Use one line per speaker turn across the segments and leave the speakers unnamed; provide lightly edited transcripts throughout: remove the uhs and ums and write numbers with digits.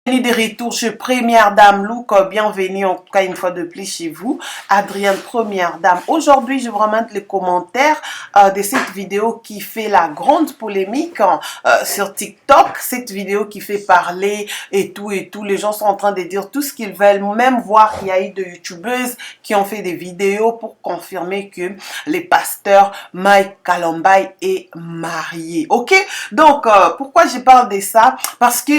De retour chez Première Dame Look, bienvenue en tout cas une fois de plus chez vous, Adrienne Première Dame. Aujourd'hui, je vous remonte les commentaires de cette vidéo qui fait la grande polémique sur TikTok, cette vidéo qui fait parler et tout, les gens sont en train de dire tout ce qu'ils veulent, même voir qu'il y a eu de youtubeuses qui ont fait des vidéos pour confirmer que le pasteur Mike Kalombaye est marié, ok? Donc, pourquoi je parle de ça? Parce que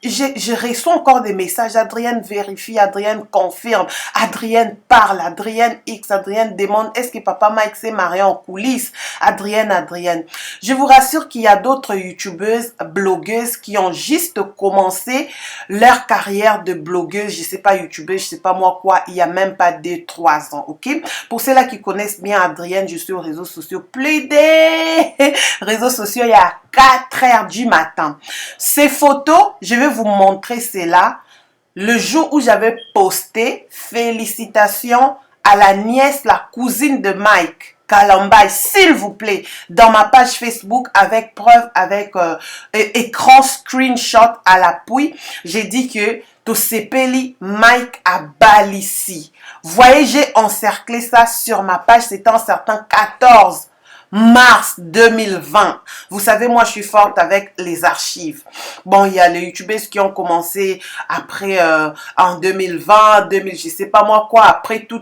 je reçois encore des messages. Adrienne vérifie, Adrienne confirme, Adrienne parle, Adrienne X, Adrienne demande est-ce que papa Mike s'est marié en coulisses. Adrienne. Je vous rassure qu'il y a d'autres youtubeuses, blogueuses qui ont juste commencé leur carrière de blogueuse, je sais pas youtubeuse, je sais pas moi quoi, il y a même pas 2-3 ans, ok? Pour ceux-là qui connaissent bien Adrienne, je suis aux réseaux sociaux, réseaux sociaux il y a 4 heures du matin. Ces photos, je vais vous montrer cela le jour où j'avais posté félicitations à la nièce, la cousine de Mike Kalombaye, s'il vous plaît, dans ma page Facebook avec preuve, avec écran screenshot à l'appui. J'ai dit que Tosepeli Mike a Balissi. Voyez, j'ai encerclé ça sur ma page, c'était un certain 14 mars 2020. Vous savez, moi, je suis forte avec les archives. Bon, il y a les youtubeuses qui ont commencé après, en 2020, je sais pas moi quoi, après tout.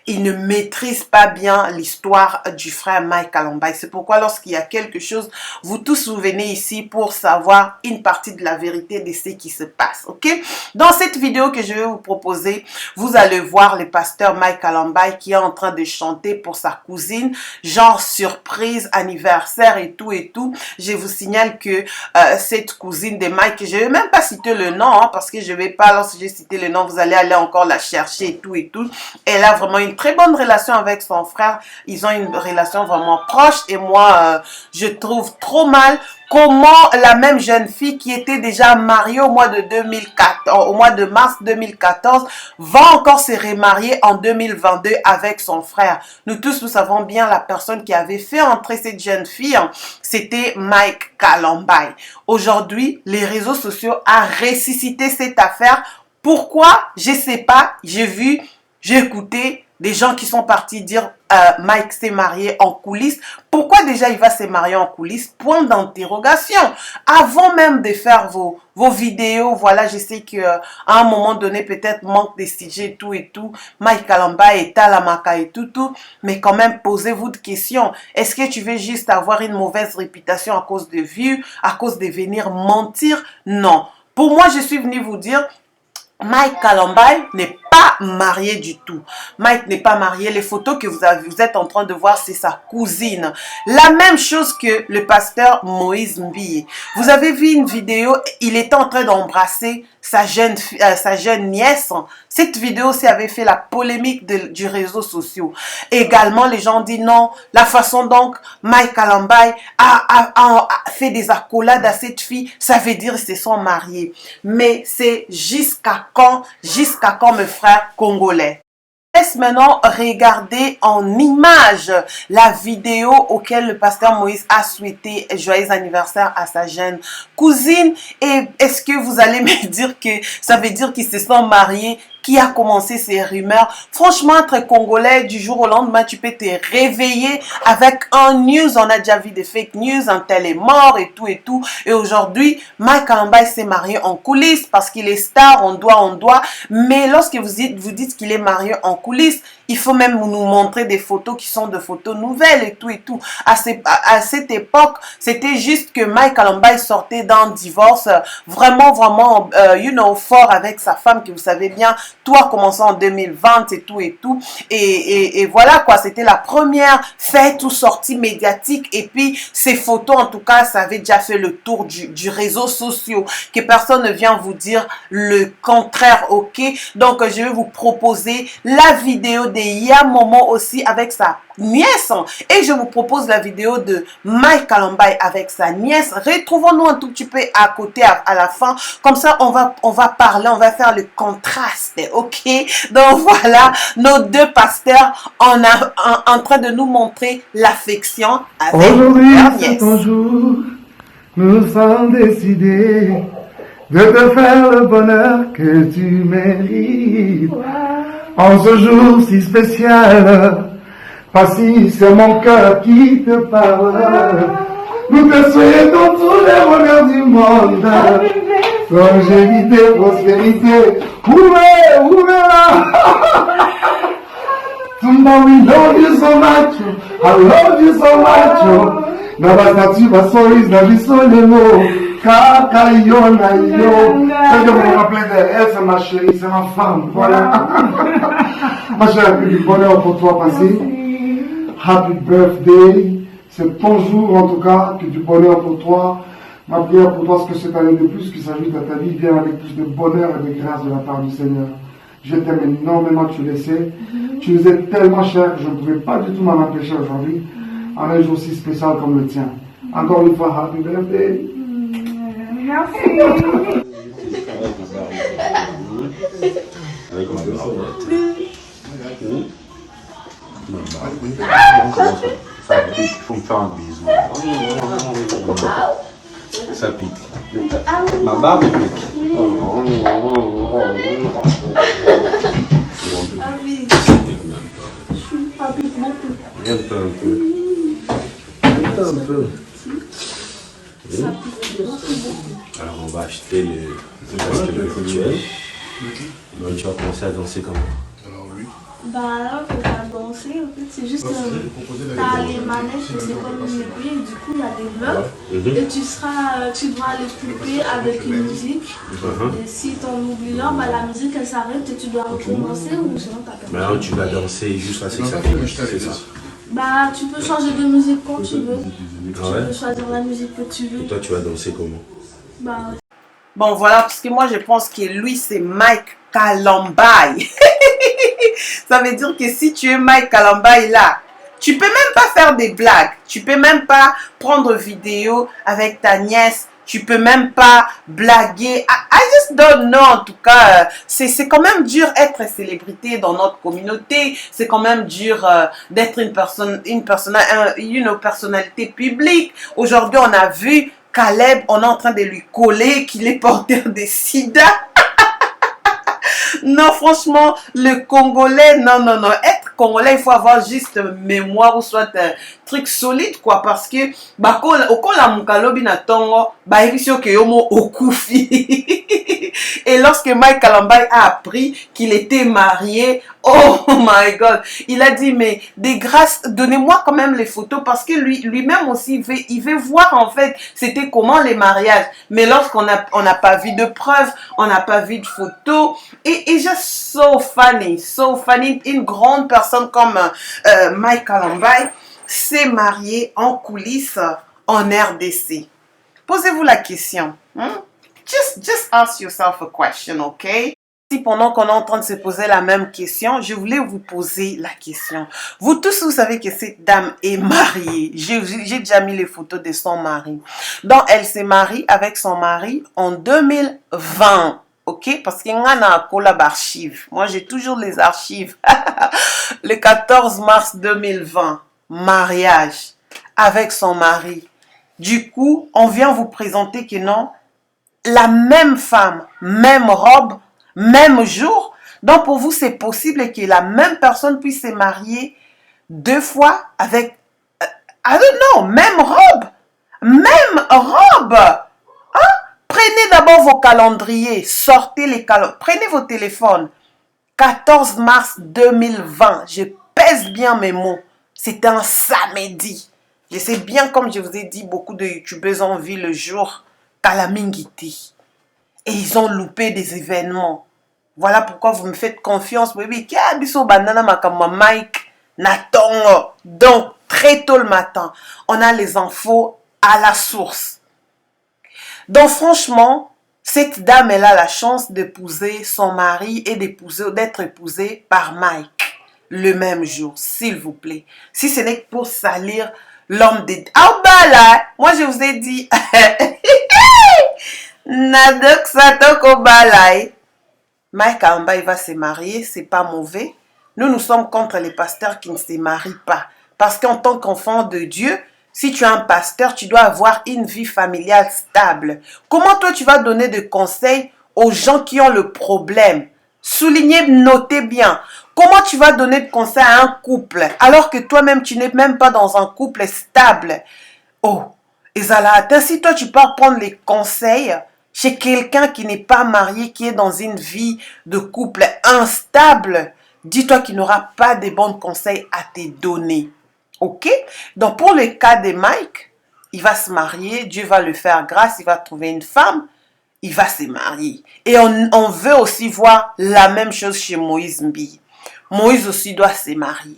Ils ne maîtrisent pas bien l'histoire du frère Mike Kalombaye. C'est pourquoi lorsqu'il y a quelque chose, vous tous vous venez ici pour savoir une partie de la vérité de ce qui se passe, ok? Dans cette vidéo que je vais vous proposer, vous allez voir le pasteur Mike Kalombaye qui est en train de chanter pour sa cousine, genre surprise, anniversaire et tout. Je vous signale que cette cousine de Mike, je ne vais même pas citer le nom, hein, parce que je ne vais pas, lorsque j'ai cité le nom, vous allez aller encore la chercher et tout. Elle a vraiment une très bonne relation avec son frère. Ils ont une relation vraiment proche et moi, je trouve trop mal comment la même jeune fille qui était déjà mariée au mois de 2014, au mois de mars 2014, va encore se remarier en 2022 avec son frère. Nous tous, nous savons bien la personne qui avait fait entrer cette jeune fille, c'était Mike Kalombaye. Aujourd'hui, les réseaux sociaux ont ressuscité cette affaire. Pourquoi? Je sais pas. J'ai écouté des gens qui sont partis dire Mike s'est marié en coulisses. Pourquoi déjà il va se marier en coulisses? Point d'interrogation. Avant même de faire vos vidéos, voilà, je sais qu'à un moment donné, peut-être manque de sujets et tout. Mike Kalombaye est à la maca et tout. Mais quand même, posez-vous des questions. Est-ce que tu veux juste avoir une mauvaise réputation à cause de vues, à cause de venir mentir? Non. Pour moi, je suis venue vous dire, Mike Kalombaye n'est pas marié du tout. Mike n'est pas marié. Les photos que vous êtes en train de voir, c'est sa cousine. La même chose que le pasteur Moïse Mbie. Vous avez vu une vidéo, il était en train d'embrasser sa jeune nièce. Cette vidéo aussi avait fait la polémique du réseau social. Également, les gens disent non, la façon dont Mike Kalombaye a fait des accolades à cette fille, ça veut dire qu'ils se sont mariés. Mais c'est jusqu'à quand mes frères congolais? Laisse maintenant regarder en image la vidéo auquel le pasteur Moïse a souhaité joyeux anniversaire à sa jeune cousine. Et est-ce que vous allez me dire que ça veut dire qu'ils se sont mariés? Qui a commencé ces rumeurs? Franchement, entre Congolais, du jour au lendemain, tu peux te réveiller avec un news. On a déjà vu des fake news, un tel est mort et tout. Et aujourd'hui, Mike Kalombaye s'est marié en coulisses parce qu'il est star, on doit. Mais lorsque vous dites qu'il est marié en coulisses, il faut même nous montrer des photos qui sont de photos nouvelles et tout. À cette époque, c'était juste que Mike Kalombaye sortait d'un divorce vraiment, fort avec sa femme, que vous savez bien, tout a commencé en 2020 et tout. Et voilà quoi, c'était la première fête ou sortie médiatique. Et puis, ces photos, en tout cas, ça avait déjà fait le tour du réseau social. Que personne ne vient vous dire le contraire, ok? Donc, je vais vous proposer la vidéo de Yamomo aussi avec sa nièce. Et je vous propose la vidéo de Mike Kalombaye avec sa nièce. Retrouvons-nous un tout petit peu à côté à la fin. Comme ça, on va parler, on va faire le contraste. Ok? Donc voilà, nos deux pasteurs en train de nous montrer l'affection avec
leur
nièce.
Aujourd'hui, c'est ton jour. Nous sommes décidés de te faire le bonheur que tu mérites. En ce jour si spécial, voici c'est mon cœur qui te parle. Nous te souhaitons tous les bonheurs du monde. Longévité, prospérité. Ouvrez là. Tumba, we love you so much. I love you so much. Nabastatu, basoris, nabisolemo. Kaka, yo, na yo. C'est que vous me rappelez d'elle, c'est ma chérie, c'est ma femme. Voilà. Ma chère, que du bonheur pour toi passé. Happy birthday. C'est ton jour en tout cas, que du bonheur pour toi. Ma prière pour toi, c'est que cette année de plus qui s'ajoute à ta vie vienne avec plus de bonheur et de grâce de la part du Seigneur. Je t'aime énormément, tu le sais. Tu nous es tellement cher que je ne pouvais pas du tout m'en empêcher aujourd'hui, en un jour si spécial comme le tien. Encore une fois, happy birthday.
Merci.
Ça pique, il faut me faire un bisou. Ça pique. Ma barbe pique. Viens-toi un peu. Viens-toi un peu. Alors on va acheter le basket virtuel. Donc tu vas commencer à danser comment?
Bah là, on peut pas danser, en fait, c'est juste t'as les manettes, c'est comme une aiguille, et du coup il y a des blocs, et tu devras les couper avec une musique, et si t'en oublies là, bah la musique elle s'arrête et tu dois recommencer, ou sinon t'as perdu.
Maintenant tu vas danser jusqu'à ce que ça finisse, c'est ça?
Bah tu peux changer de musique quand tu veux, tu peux choisir la musique que tu veux.
Et toi tu vas danser comment?
Bah
Bon, voilà, parce que moi, je pense que lui, c'est Mike Kalambaye. Ça veut dire que si tu es Mike Kalambaye là, tu peux même pas faire des blagues. Tu peux même pas prendre vidéo avec ta nièce. Tu peux même pas blaguer. I just don't know, en tout cas. C'est quand même dur être célébrité dans notre communauté. C'est quand même dur d'être une personnalité publique. Aujourd'hui, on a vu Caleb, on est en train de lui coller qu'il est porteur de sida. Non, franchement, le Congolais, non. Être Congolais, il faut avoir juste mémoire ou soit un truc solide, quoi. Parce que, bah, quand la mukalobi na tongo, bah, il que yomo okufi. Et lorsque Mike Kalambaye a appris qu'il était marié, oh my God, il a dit, mais des grâces, donnez-moi quand même les photos parce que lui-même aussi, il veut voir en fait, c'était comment les mariages. Mais lorsqu'on n'a pas vu de preuves, on n'a pas vu de photos, et juste so funny, une grande personne comme Mike Kalambaye s'est marié en coulisses en RDC. Posez-vous la question. Just ask yourself a question, ok? Si pendant qu'on est en train de se poser la même question, je voulais vous poser la question. Vous tous, vous savez que cette dame est mariée. J'ai déjà mis les photos de son mari. Donc, elle s'est mariée avec son mari en 2020. Ok? Parce qu'il y a un collab archive. Moi, j'ai toujours les archives. Le 14 mars 2020, mariage avec son mari. Du coup, on vient vous présenter que non, la même femme, même robe, même jour. Donc pour vous, c'est possible que la même personne puisse se marier deux fois avec, I don't know, même robe. Même robe. Hein? Prenez d'abord vos calendriers, sortez les calendriers, prenez vos téléphones. 14 mars 2020, je pèse bien mes mots. C'était un samedi. Je sais bien, comme je vous ai dit, beaucoup de youtubeurs ont vu le jour Kalamingiti. Et ils ont loupé des événements. Voilà pourquoi vous me faites confiance. Oui, Mike Nathan. Donc, très tôt le matin, on a les infos à la source. Donc, franchement, cette dame, elle a la chance d'épouser son mari et d'être épousée par Mike le même jour, s'il vous plaît. Si ce n'est que pour salir l'homme des... Ah bah là, moi je vous ai dit... Nadok Satoko Balai. Mike Kalambaye va se marier, c'est pas mauvais. Nous sommes contre les pasteurs qui ne se marient pas. Parce qu'en tant qu'enfant de Dieu, Si tu es un pasteur, tu dois avoir une vie familiale stable. Comment toi, tu vas donner des conseils aux gens qui ont le problème? Soulignez, notez bien. Comment tu vas donner de conseils à un couple alors que toi-même, tu n'es même pas dans un couple stable? Oh, Ezala, si toi, tu pars prendre les conseils chez quelqu'un qui n'est pas marié, qui est dans une vie de couple instable, dis-toi qu'il n'aura pas de bons conseils à te donner. Ok? Donc, pour le cas de Mike, il va se marier, Dieu va le faire grâce, il va trouver une femme, il va se marier. Et on veut aussi voir la même chose chez Moïse Mbi. Moïse aussi doit se marier.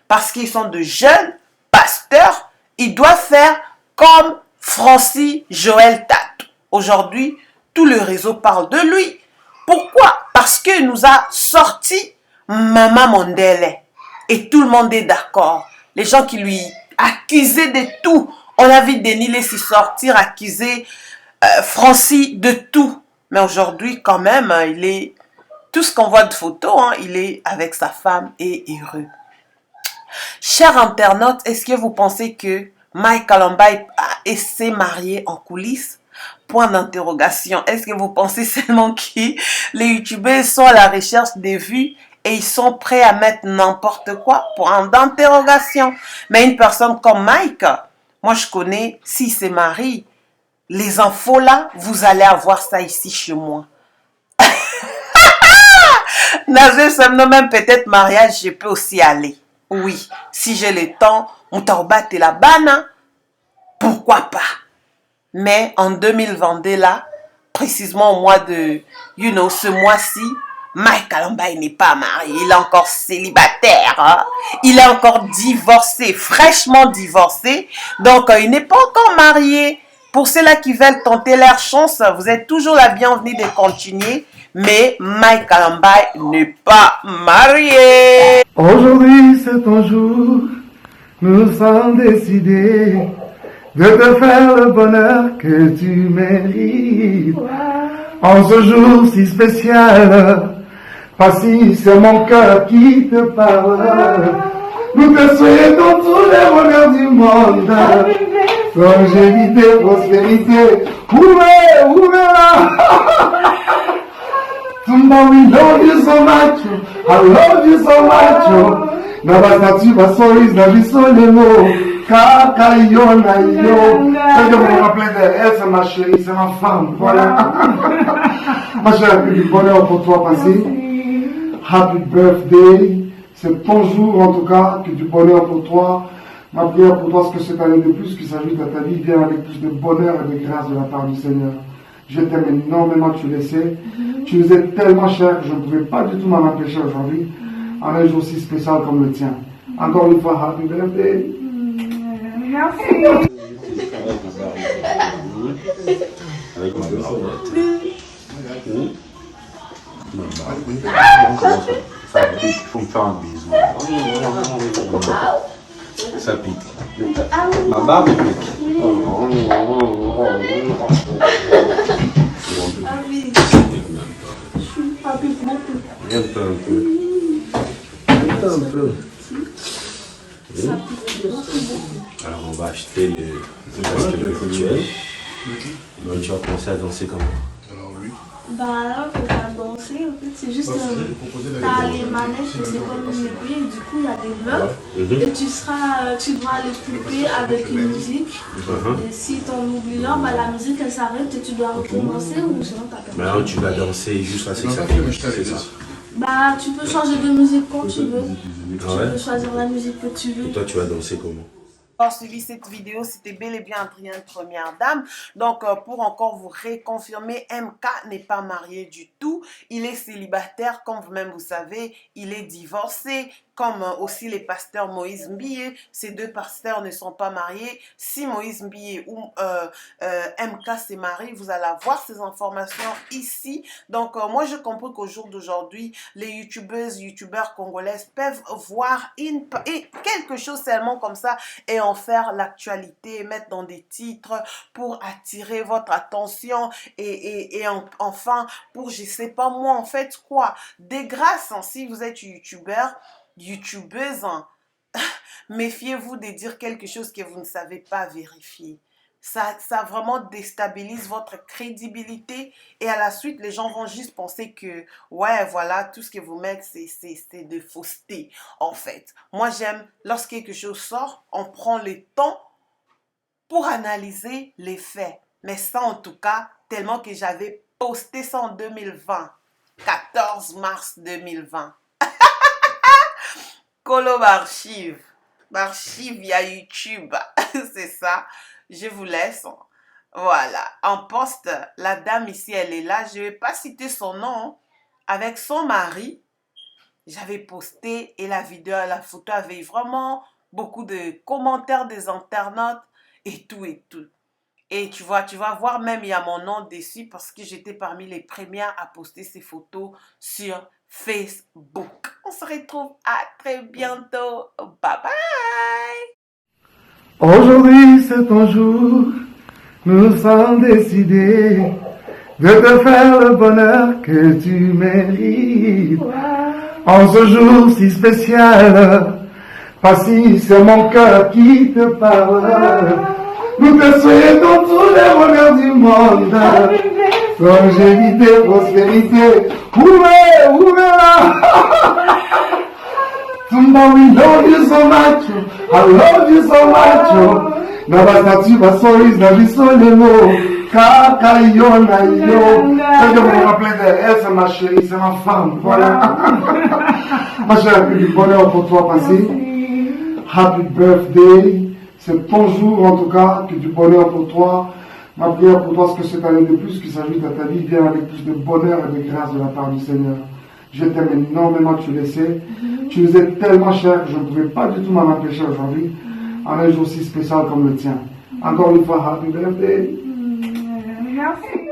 Parce qu'ils sont de jeunes pasteurs, ils doivent faire comme Francis Joël Tato. Aujourd'hui, tout le réseau parle de lui. Pourquoi? Parce qu'il nous a sorti Maman Mondele. Et tout le monde est d'accord. Les gens qui lui accusaient de tout. On a vu Denis Lessi sortir, accuser Francis de tout. Mais aujourd'hui, quand même, il est... Tout ce qu'on voit de photos, il est avec sa femme et heureux. Chers internautes, est-ce que vous pensez que Mike Kalombai s'est marié en coulisses? Point d'interrogation. Est-ce que vous pensez seulement que les youtubeurs sont à la recherche des vues et ils sont prêts à mettre n'importe quoi? Point d'interrogation. Mais une personne comme Mike, moi je connais, s'il se marie, les infos là, vous allez avoir ça ici chez moi. Nazé, ça me même peut-être mariage, je peux aussi aller. Oui, si j'ai le temps, on t'aubat et la banane, pourquoi pas? Mais en 2022 là, précisément au mois de, ce mois-ci, Mike Kalombai n'est pas marié, il est encore célibataire, il est encore divorcé, fraîchement divorcé, donc il n'est pas encore marié. Pour ceux-là qui veulent tenter leur chance, vous êtes toujours la bienvenue de continuer. Mais Mike Kalombai n'est pas marié.
Aujourd'hui, c'est ton jour. Nous sommes décidés de te faire le bonheur que tu mérites. En ce jour si spécial, Passi, c'est mon cœur qui te parle. Nous te souhaitons tous les bonheurs du monde. Longévité, prospérité. Où est là? Tumba, we love you so much. I love you so much. Nabasatu basoris na bisolemo. Kaka yo na yo. Quand je me rappelle d'elle, c'est ma chérie, c'est ma femme. Voilà. Ma chérie, du bonheur pour toi, Passi. Happy birthday. C'est ton jour en tout cas, que du bonheur pour toi. Ma prière pour toi, c'est que cette année de plus qui s'ajoute à ta vie vient avec plus de bonheur et de grâce de la part du Seigneur. Je t'aime énormément, tu le sais. Tu nous es tellement cher que je ne pouvais pas du tout m'en empêcher aujourd'hui, en un jour si spécial comme le tien. Encore une fois, happy birthday.
Merci.
Avec ma barbe. Ça pique, il faut me faire un bisou. Ça pique. Ma barbe pique.
Ah oui, je suis pas plus beaucoup.
Viens-toi un peu. Viens-toi un peu.
Ça pique beaucoup.
Alors on va acheter le basket virtuel. Donc tu vas commencer à danser comment?
Bah là, on peut pas danser, en fait, c'est juste t'as les manettes, c'est comme une aiguille, du coup il y a des blocs, et tu dois les couper avec une musique, et si t'en oublies là, bah, la musique elle s'arrête et tu dois recommencer, ou sinon t'as pas.
Maintenant tu vas danser jusqu'à ce que ça finisse, c'est ça?
Bah tu peux changer de musique quand tu veux,
Ah ouais?
tu peux choisir la musique que tu veux.
Et toi tu vas danser comment?
Pour suivi cette vidéo, c'était bel et bien Adrienne, première dame. Donc, pour encore vous réconfirmer, MK n'est pas marié du tout. Il est célibataire, comme vous-même vous savez. Il est divorcé, comme aussi les pasteurs Moïse Mbiye. Ces deux pasteurs ne sont pas mariés. Si Moïse Mbiye ou MK s'est marié, vous allez avoir ces informations ici. Donc, moi, je comprends qu'au jour d'aujourd'hui, les youtubeurs congolaises peuvent voir quelque chose seulement comme ça et en faire l'actualité, mettre dans des titres pour attirer votre attention et enfin pour, je sais pas moi, en fait quoi, des grâces, si vous êtes youtubeuse, méfiez-vous de dire quelque chose que vous ne savez pas vérifier. Ça vraiment déstabilise votre crédibilité et à la suite, les gens vont juste penser que, ouais, voilà, tout ce que vous mettez, c'est de fausseté, en fait. Moi, j'aime, lorsque quelque chose sort, on prend le temps pour analyser les faits. Mais ça, en tout cas, tellement que j'avais posté ça en 2020, 14 mars 2020. Colo m'archive via YouTube, c'est ça. Je vous laisse. Voilà. En poste, la dame ici, elle est là. Je ne vais pas citer son nom. Avec son mari, j'avais posté et la vidéo, la photo avait vraiment beaucoup de commentaires des internautes et tout et tout. Et tu vas voir, même il y a mon nom dessus parce que j'étais parmi les premières à poster ces photos sur Facebook. On se retrouve à très bientôt. Bye bye.
Aujourd'hui c'est ton jour, nous sommes décidés de te faire le bonheur que tu mérites. En ce jour si spécial, voici c'est mon cœur qui te parle. Nous te souhaitons tous les bonheurs du monde, longévité, prospérité, ouvre-la. Tumba, we love you so much. I love you so much. Nabastati basoris na bisolemo. Kaka yo na yo. Quand je me rappelle d'elle, c'est ma chérie, c'est ma femme. Voilà. Ma chérie, que du bonheur pour toi passé. Happy birthday. C'est ton jour en tout cas, que du bonheur pour toi. Ma prière pour toi, c'est que cette année de plus qui s'ajoute à ta vie vienne avec plus de bonheur et de grâce de la part du Seigneur. Je t'aime énormément, tu le sais. Tu nous es tellement cher que je ne pouvais pas du tout m'en empêcher aujourd'hui, en un jour si spécial comme le tien. Encore une fois, happy birthday.
Merci.